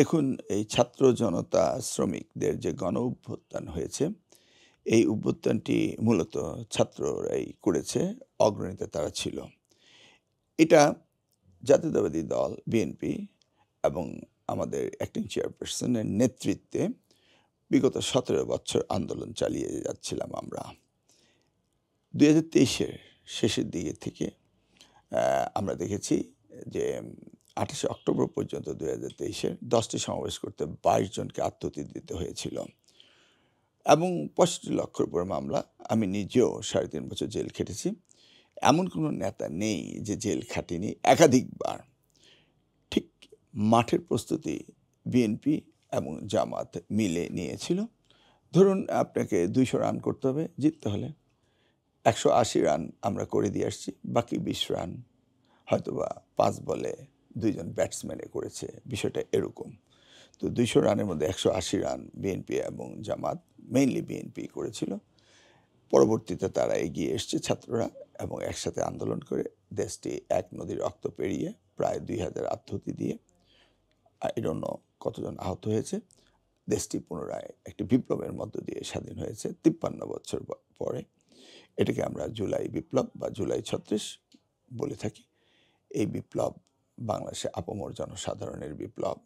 দেখুন, এই ছাত্র জনতা শ্রমিকদের যে গণ-অভ্যুত্থান হয়েছে, এই অভ্যুত্থানটি মূলত ছাত্ররাই করেছে, অগ্রণীতে তারা ছিল। এটা জাতীয়তাবাদী দল বিএনপি এবং আমাদের অ্যাক্টিং চেয়ারপারসনের নেতৃত্বে বিগত ১৭ বছর আন্দোলন চালিয়ে যাচ্ছিলাম আমরা। ২০২৩ এর শেষের দিকে থেকে আমরা দেখেছি যে ২৮শে অক্টোবর পর্যন্ত ২০২৩-এর ১০টি সমাবেশ করতে ২২ জনকে আত্মহত্যা দিতে হয়েছিল এবং ৬৫ লক্ষর উপর মামলা। আমি নিজেও ৩.৫ বছর জেল খেটেছি। এমন কোনো নেতা নেই যে জেল খাটেনি একাধিকবার। ঠিক মাঠের প্রস্তুতি বিএনপি এবং জামাত মিলে নিয়েছিল। ধরুন আপনাকে ২০০ রান করতে হবে জিততে হলে। ১৮০ রান আমরা করে দিয়ে আসছি, বাকি ২০ রান হয়তোবা ৫ বলে ২ জন ব্যাটসম্যানে করেছে, বিষয়টা এরকম। তো ২০০ রানের মধ্যে ১৮০ রান বিএনপি এবং জামাত, মেইনলি বিএনপি করেছিল। পরবর্তীতে তারা এগিয়ে এসছে ছাত্ররা এবং একসাথে আন্দোলন করে দেশটি এক নদীর রক্ত পেরিয়ে প্রায় ২,০০০ আত্মহত্যা দিয়ে আই ডোন্ট নো কতজন আহত হয়েছে। দেশটি পুনরায় একটি বিপ্লবের মধ্য দিয়ে স্বাধীন হয়েছে ৫৩ বছর পরে। এটাকে আমরা জুলাই বিপ্লব বা জুলাই ৩৬ বলে থাকি। এই বিপ্লব বাংলাদেশে আপামর জনসাধারণের বিপ্লব।